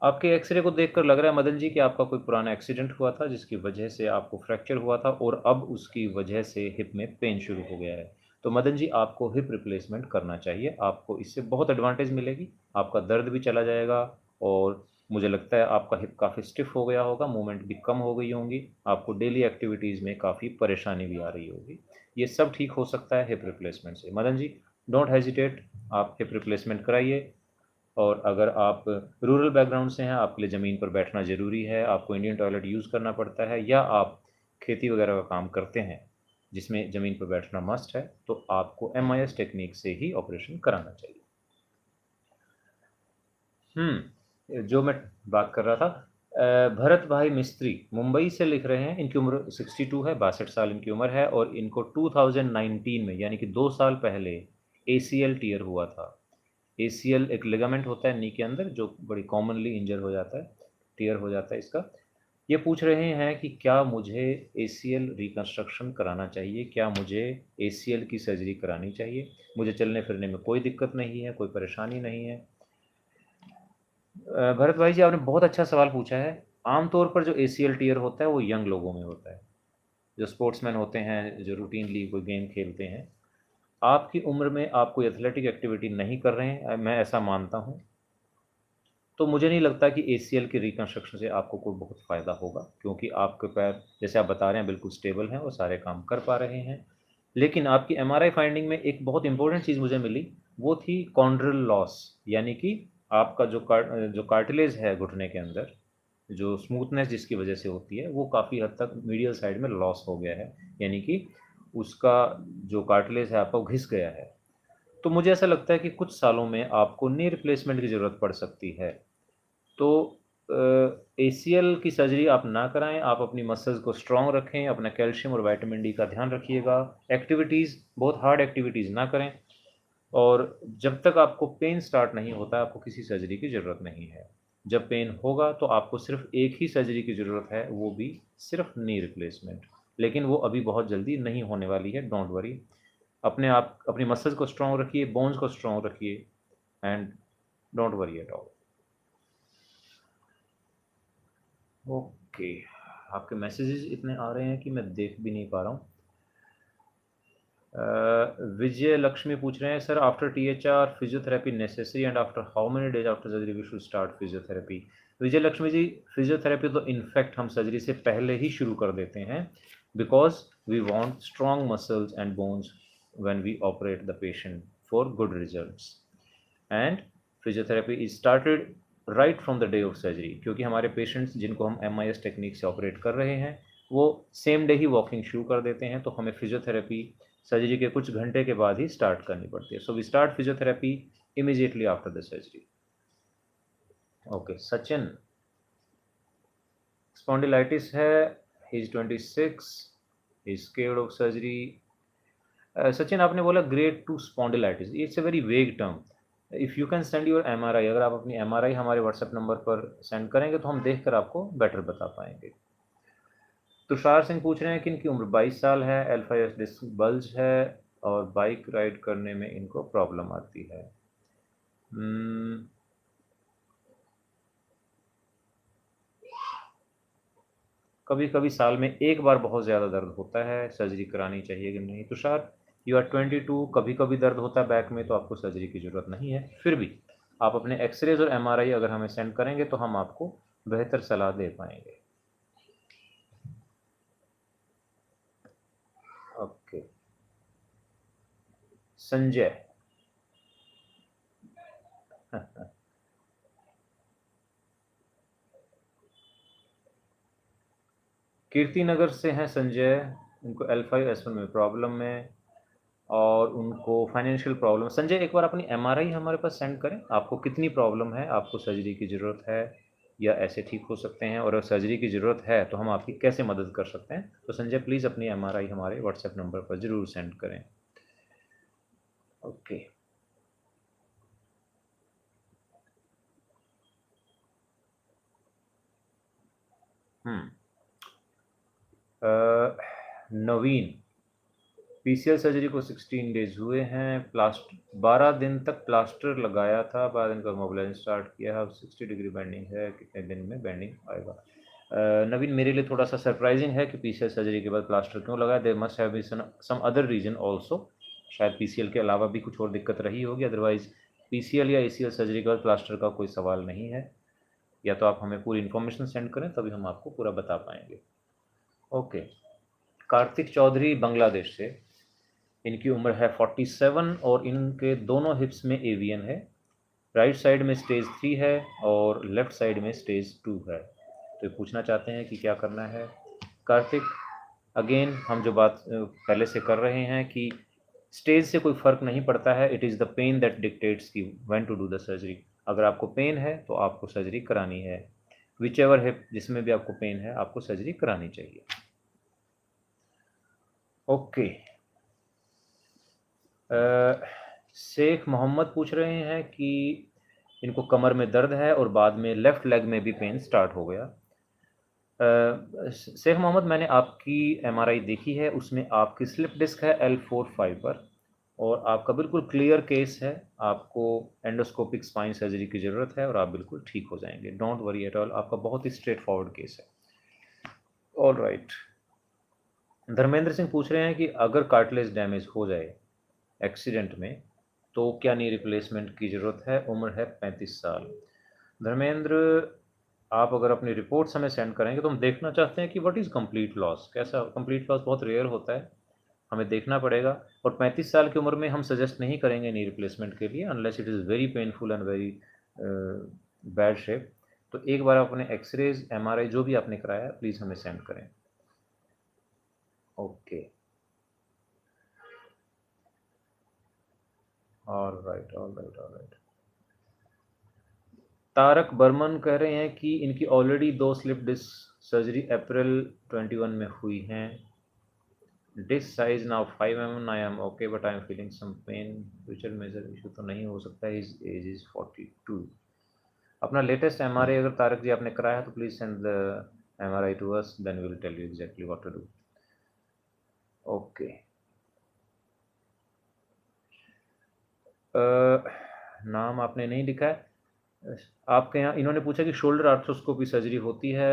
आपके एक्सरे को देखकर लग रहा है मदन जी कि आपका कोई पुराना एक्सीडेंट हुआ था जिसकी वजह से आपको फ्रैक्चर हुआ था और अब उसकी वजह से हिप में पेन शुरू हो गया है। तो मदन जी, आपको हिप रिप्लेसमेंट करना चाहिए, आपको इससे बहुत एडवांटेज मिलेगी, आपका दर्द भी चला जाएगा और मुझे लगता है आपका हिप काफ़ी स्टिफ हो गया होगा, मूवमेंट भी कम हो गई होंगी, आपको डेली एक्टिविटीज़ में काफ़ी परेशानी भी आ रही होगी। ये सब ठीक हो सकता है हिप रिप्लेसमेंट से। मदन जी, डोंट हेजिटेट, आप हिप रिप्लेसमेंट कराइए। और अगर आप रूरल बैकग्राउंड से हैं, आपके लिए ज़मीन पर बैठना ज़रूरी है, आपको इंडियन टॉयलेट यूज़ करना पड़ता है, या आप खेती वगैरह का काम करते हैं जिसमें ज़मीन पर बैठना मस्ट है, तो आपको MIS टेक्निक से ही ऑपरेशन कराना चाहिए। जो मैं बात कर रहा था, भरत भाई मिस्त्री मुंबई से लिख रहे हैं, इनकी उम्र 62 है, 62 साल इनकी उम्र है और इनको 2019 में, यानी कि 2 साल पहले ACL टीयर हुआ था। ACL एक लिगामेंट होता है नी के अंदर जो बड़ी कॉमनली इंजर हो जाता है, टीयर हो जाता है इसका। ये पूछ रहे हैं कि क्या मुझे ACL रिकंस्ट्रक्शन कराना चाहिए, क्या मुझे ACL की सर्जरी करानी चाहिए? मुझे चलने फिरने में कोई दिक्कत नहीं है, कोई परेशानी नहीं है। भरत भाई जी, आपने बहुत अच्छा सवाल पूछा है। आमतौर पर जो ACL टीयर होता है वो यंग लोगों में होता है, जो स्पोर्ट्समैन होते हैं, जो रूटीनली कोई गेम खेलते हैं। आपकी उम्र में आप कोई एथलेटिक एक्टिविटी नहीं कर रहे हैं, मैं ऐसा मानता हूँ, तो मुझे नहीं लगता कि ACL की रिकंस्ट्रक्शन से आपको कोई बहुत फ़ायदा होगा, क्योंकि आपके पैर, जैसे आप बता रहे हैं, बिल्कुल स्टेबल हैं और सारे काम कर पा रहे हैं। लेकिन आपकी MRI फाइंडिंग में एक बहुत इंपॉर्टेंट चीज़ मुझे मिली, वो थी कॉन्ड्रल लॉस, यानी कि आपका जो कार्टिलेज है घुटने के अंदर, जो स्मूथनेस जिसकी वजह से होती है, वो काफ़ी हद तक मीडियल साइड में लॉस हो गया है, यानी कि उसका जो कार्टिलेज है आपका वो घिस गया है। तो मुझे ऐसा लगता है कि कुछ सालों में आपको नी रिप्लेसमेंट की ज़रूरत पड़ सकती है। तो एसीएल की सर्जरी आप ना कराएँ, आप अपनी मसल्स को स्ट्रॉन्ग रखें, अपना कैल्शियम और विटामिन डी का ध्यान रखिएगा। एक्टिविटीज़, बहुत हार्ड एक्टिविटीज़ ना करें, और जब तक आपको पेन स्टार्ट नहीं होता, आपको किसी सर्जरी की ज़रूरत नहीं है। जब पेन होगा तो आपको सिर्फ़ एक ही सर्जरी की ज़रूरत है, वो भी सिर्फ़ नी रिप्लेसमेंट। लेकिन वो अभी बहुत जल्दी नहीं होने वाली है, डोंट वरी। अपनी मसल्स को स्ट्रॉन्ग रखिए, बोन्स को स्ट्रॉन्ग रखिए, and don't worry at all. Okay, आपके मैसेजेस इतने आ रहे हैं कि मैं देख भी नहीं पा रहा हूँ। विजय लक्ष्मी पूछ रहे हैं, sir after THR physiotherapy necessary and after how many days after surgery we should start physiotherapy? Vijay Lakshmi ji, physiotherapy तो इनफैक्ट हम सर्जरी से पहले ही शुरू कर देते हैं, because we want strong muscles and bones when we operate the patient for good results. And physiotherapy is started right from the day of surgery, क्योंकि हमारे पेशेंट्स जिनको हम MIS टेक्निक से ऑपरेट कर रहे हैं, वो सेम डे ही walking शुरू कर देते हैं, तो हमें फिजियोथेरेपी सर्जरी के कुछ घंटे के बाद ही स्टार्ट करनी पड़ती है। So we start physiotherapy immediately after the surgery. Okay, Sachin, spondylitis है, he is 26, he is scared of surgery. Sachin, आपने बोला grade 2 spondylitis, it's a very vague term. If you can send your MRI, अगर आप अपनी MRI हमारे WhatsApp number पर send करेंगे तो हम देखकर आपको बेटर बता पाएंगे। तुषार सिंह पूछ रहे हैं कि इनकी उम्र 22 साल है, L5S डिस्क बल्ज है और बाइक राइड करने में इनको प्रॉब्लम आती है। कभी कभी साल में एक बार बहुत ज़्यादा दर्द होता है, सर्जरी करानी चाहिए कि नहीं? तुषार, यू आर 22, कभी कभी दर्द होता है बैक में, तो आपको सर्जरी की ज़रूरत नहीं है। फिर भी आप अपने एक्सरेज और MRI अगर हमें सेंड करेंगे तो हम आपको बेहतर सलाह दे पाएंगे। ओके, संजय, कीर्ति नगर से हैं संजय। उनको L5S1 में प्रॉब्लम है और उनको फाइनेंशियल प्रॉब्लम। संजय, एक बार अपनी MRI हमारे पास सेंड करें, आपको कितनी प्रॉब्लम है, आपको सर्जरी की ज़रूरत है या ऐसे ठीक हो सकते हैं, और अगर सर्जरी की ज़रूरत है तो हम आपकी कैसे मदद कर सकते हैं। तो संजय, प्लीज़ अपनी MRI हमारे व्हाट्सएप नंबर पर ज़रूर सेंड करें। ओके, नवीन, PCL सर्जरी को 16 डेज हुए हैं, 12 दिन तक प्लास्टर लगाया था, 12 दिन का मोबिलाइजेशन स्टार्ट किया है, अब 60 डिग्री बेंडिंग है, कितने दिन में बेंडिंग आएगा? नवीन, मेरे लिए थोड़ा सा सरप्राइजिंग है कि PCL सर्जरी के बाद प्लास्टर क्यों लगाया। There must have been some other reason also, शायद PCL के अलावा भी कुछ और दिक्कत रही होगी, अदरवाइज PCL या ACL सर्जरी के बाद प्लास्टर का कोई सवाल नहीं है। या तो आप हमें पूरी इन्फॉर्मेशन सेंड करें, तभी हम आपको पूरा बता पाएंगे। ओके, कार्तिक चौधरी बांग्लादेश से, इनकी उम्र है 47 और इनके दोनों हिप्स में AVN है। राइट साइड में स्टेज 3 है और लेफ्ट साइड में स्टेज 2 है। तो ये पूछना चाहते हैं कि क्या करना है। कार्तिक, अगेन हम जो बात पहले से कर रहे हैं कि स्टेज से कोई फ़र्क नहीं पड़ता है, it is the pain that dictates कि when to do the surgery. अगर आपको पेन है तो आपको सर्जरी करानी है, विच एवर हिप, जिसमें भी आपको पेन है आपको सर्जरी करानी चाहिए। ओके, शेख मोहम्मद पूछ रहे हैं कि इनको कमर में दर्द है और बाद में लेफ़्ट लेग में भी पेन स्टार्ट हो गया। शेख मोहम्मद, मैंने आपकी MRI देखी है, उसमें आपकी स्लिप डिस्क है L4 फाइबर और आपका बिल्कुल क्लियर केस है। आपको एंडोस्कोपिक स्पाइन सर्जरी की ज़रूरत है और आप बिल्कुल ठीक हो जाएंगे, डोंट वरी एट ऑल। आपका बहुत ही स्ट्रेट फॉरवर्ड केस है। ऑल राइट, धर्मेंद्र सिंह पूछ रहे हैं कि अगर कार्टिलेज डैमेज हो जाए एक्सीडेंट में तो क्या नी रिप्लेसमेंट की ज़रूरत है? उम्र है 35 साल। धर्मेंद्र, आप अगर अपनी रिपोर्ट्स हमें सेंड करेंगे तो हम देखना चाहते हैं कि व्हाट इज़ कंप्लीट लॉस, कैसा कंप्लीट लॉस बहुत रेयर होता है, हमें देखना पड़ेगा। और 35 साल की उम्र में हम सजेस्ट नहीं करेंगे नी रिप्लेसमेंट के लिए unless it is very painful and very bad shape. तो एक बार अपने एक्सरेज MRI जो भी आपने कराया है प्लीज़ हमें सेंड करें। Okay, all right, all right, all right. Tarak Barman कह रहे हैं कि इनकी already 2 slip disc surgery April 21 में हुई हैं। Disc size now 5 mm, I am okay but I am feeling some pain, future major issue तो नहीं हो सकता है, हिज एज इज 42। अपना लेटेस्ट एमआरआई अगर तारक जी आपने कराया है तो please send the MRI to us, then we will tell you exactly what to do. Okay, नाम आपने नहीं लिखा है। आपके यहाँ इन्होंने पूछा कि शोल्डर आर्थ्रोस्कोपी सर्जरी होती है।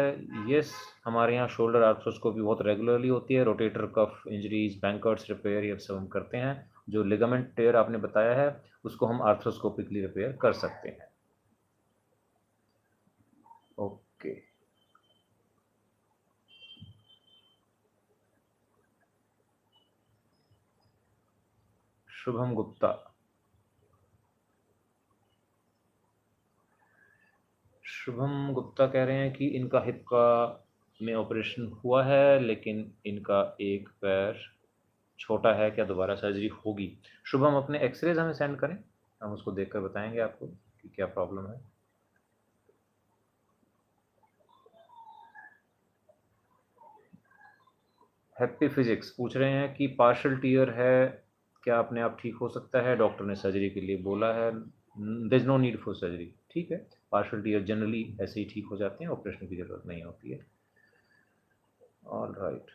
यस, हमारे यहाँ शोल्डर आर्थ्रोस्कोपी बहुत रेगुलरली होती है। Rotator cuff injuries, bankers repair, ये सब हम करते हैं। जो लिगामेंट टेयर आपने बताया है उसको हम आर्थ्रोस्कोपिकली रिपेयर कर सकते हैं। ओके, शुभम गुप्ता। शुभम गुप्ता कह रहे हैं कि इनका हिप का में ऑपरेशन हुआ है लेकिन इनका एक पैर छोटा है, क्या दोबारा सर्जरी होगी? शुभम अपने एक्सरेज हमें सेंड करें, हम उसको देखकर बताएंगे आपको कि क्या प्रॉब्लम है। हैप्पी फिजिक्स पूछ रहे हैं कि पार्शल टीयर है, क्या अपने आप ठीक हो सकता है? डॉक्टर ने सर्जरी के लिए बोला है, there is no need for surgery. ठीक है, पार्शल टीयर जनरली ऐसे ही ठीक हो जाते हैं, ऑपरेशन की ज़रूरत नहीं होती है। All right.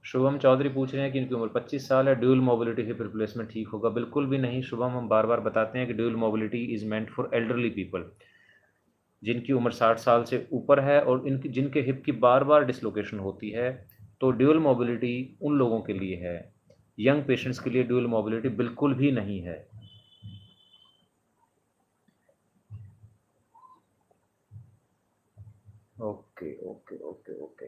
शुभम चौधरी पूछ रहे हैं कि इनकी उम्र 25 साल है, ड्यूल मोबिलिटी हिप रिप्लेसमेंट ठीक होगा? बिल्कुल भी नहीं शुभम, हम बार बार बताते हैं कि dual mobility is meant for elderly people, जिनकी उम्र 60 साल से ऊपर है और इनकी जिनके हिप की बार बार डिसलोकेशन होती है, तो ड्यूल मोबिलिटी उन लोगों के लिए है। यंग पेशेंट्स के लिए ड्यूल मोबिलिटी बिल्कुल भी नहीं है। ओके ओके ओके ओके,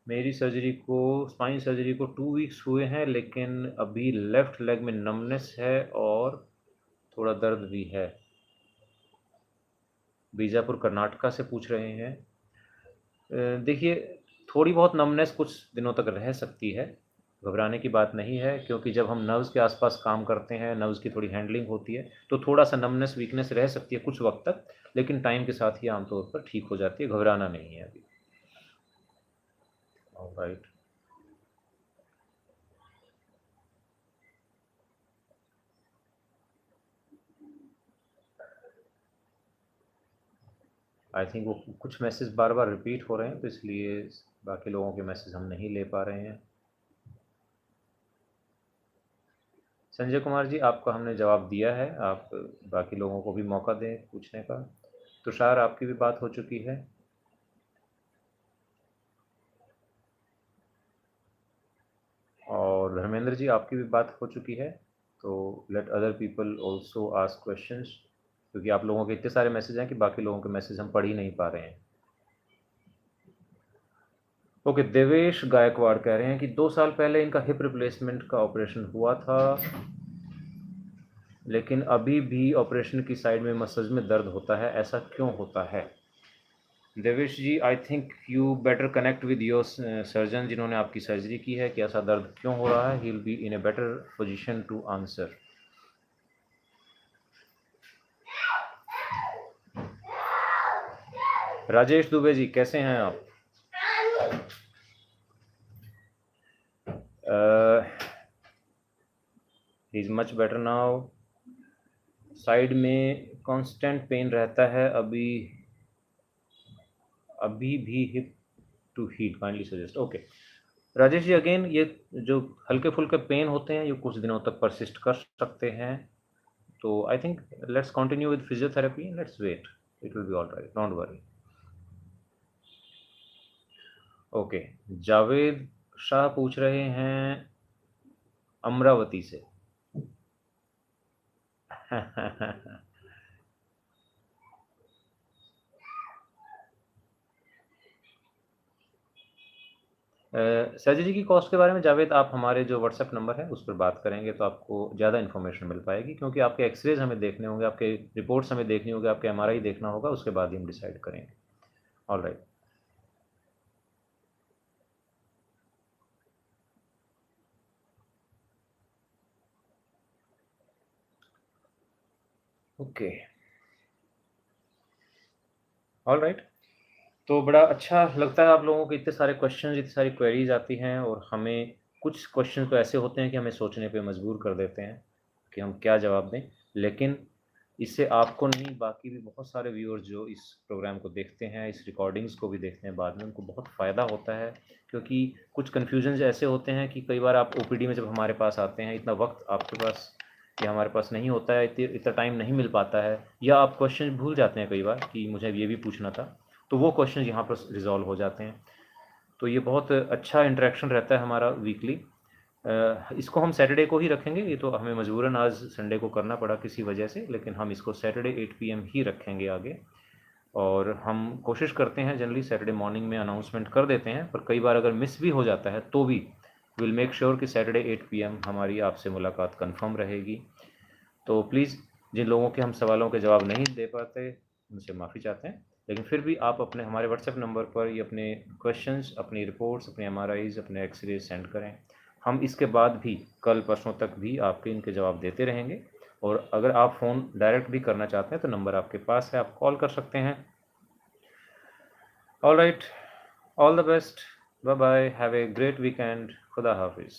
मेरी सर्जरी को स्पाइन सर्जरी को 2 वीक्स हुए हैं लेकिन अभी लेफ्ट लेग में नमनेस है और थोड़ा दर्द भी है। बीजापुर कर्नाटका से पूछ रहे हैं। देखिए, थोड़ी बहुत नमनेस कुछ दिनों तक रह सकती है, घबराने की बात नहीं है, क्योंकि जब हम नर्व्स के आसपास काम करते हैं, नर्व्स की थोड़ी हैंडलिंग होती है, तो थोड़ा सा नमनेस वीकनेस रह सकती है कुछ वक्त तक, लेकिन टाइम के साथ ही आमतौर पर ठीक हो जाती है, घबराना नहीं है अभी। राइट, आई थिंक वो कुछ मैसेज बार बार रिपीट हो रहे हैं तो इसलिए बाकी लोगों के मैसेज हम नहीं ले पा रहे हैं। संजय कुमार जी, आपका हमने जवाब दिया है, आप बाकी लोगों को भी मौका दें पूछने का। तुषार, आपकी भी बात हो चुकी है। और धर्मेंद्र जी, आपकी भी बात हो चुकी है, तो let other people also ask questions, क्योंकि आप लोगों के इतने सारे मैसेज हैं कि बाकी लोगों के मैसेज हम पढ़ ही नहीं पा रहे हैं। ओके, देवेश गायकवाड़ कह रहे हैं कि 2 साल पहले इनका हिप रिप्लेसमेंट का ऑपरेशन हुआ था लेकिन अभी भी ऑपरेशन की साइड में मसल्स में दर्द होता है, ऐसा क्यों होता है? Devesh ji, I think you better connect with your surgeon जिन्होंने आपकी सर्जरी की है कि ऐसा दर्द क्यों हो रहा है, he will be in a better position to answer. Rajesh Dubey ji, कैसे हैं आप? He is much better now. Side में कांस्टेंट पेन रहता है अभी अभी भी hip to heat, kindly suggest. Okay Rajesh ji, again ये जो हल्के फुल्के पेन होते हैं ये कुछ दिनों तक परसिस्ट कर सकते हैं, तो I think let's continue with physiotherapy, let's wait, it will be all right, don't worry. Okay, Javed Shah पूछ रहे हैं अमरावती से। सर्जरी की कॉस्ट के बारे में जावेद आप हमारे जो व्हाट्सएप नंबर है उस पर बात करेंगे तो आपको ज़्यादा इन्फॉर्मेशन मिल पाएगी, क्योंकि आपके एक्सरेज हमें देखने होंगे, आपके रिपोर्ट्स हमें देखनी होगी, आपके एमआरआई देखना होगा, उसके बाद ही हम डिसाइड करेंगे। All right. Okay, all right. तो बड़ा अच्छा लगता है आप लोगों के इतने सारे क्वेश्चन, इतनी सारी क्वेरीज आती हैं, और हमें कुछ क्वेश्चन तो ऐसे होते हैं कि हमें सोचने पे मजबूर कर देते हैं कि हम क्या जवाब दें। लेकिन इससे आपको नहीं, बाकी भी बहुत सारे व्यूअर्स जो इस प्रोग्राम को देखते हैं, इस रिकॉर्डिंग्स को भी देखते हैं बाद में, उनको बहुत फ़ायदा होता है। क्योंकि कुछ कन्फ्यूजन्स ऐसे होते हैं कि कई बार आप ओपीडी में जब हमारे पास आते हैं, इतना वक्त आपके पास या हमारे पास नहीं होता है, इतना टाइम नहीं मिल पाता है, या आप क्वेश्चन भूल जाते हैं कई बार कि मुझे ये भी पूछना था, तो वो क्वेश्चन यहाँ पर रिजॉल्व हो जाते हैं। तो ये बहुत अच्छा इंटरेक्शन रहता है हमारा वीकली। इसको हम सैटरडे को ही रखेंगे, ये तो हमें मजबूरन आज संडे को करना पड़ा किसी वजह से, लेकिन हम इसको सैटरडे 8 PM ही रखेंगे आगे। और हम कोशिश करते हैं, जनरली सैटरडे मॉर्निंग में अनाउंसमेंट कर देते हैं, पर कई बार अगर मिस भी हो जाता है तो भी विल मेक श्योर कि सैटरडे 8 PM हमारी आपसे मुलाकात कंफर्म रहेगी। तो प्लीज़, जिन लोगों के हम सवालों के जवाब नहीं दे पाते उनसे माफ़ी चाहते हैं, लेकिन फिर भी आप अपने हमारे व्हाट्सएप नंबर पर ये अपने क्वेश्चंस, अपनी रिपोर्ट्स, अपने एमआरआईज, अपने एक्सरे सेंड करें। हम इसके बाद भी कल परसों तक भी आपके इनके जवाब देते रहेंगे। और अगर आप फ़ोन डायरेक्ट भी करना चाहते हैं तो नंबर आपके पास है, आप कॉल कर सकते हैं। All right, all the best, bye bye, have a great weekend, खुदा हाफिज़।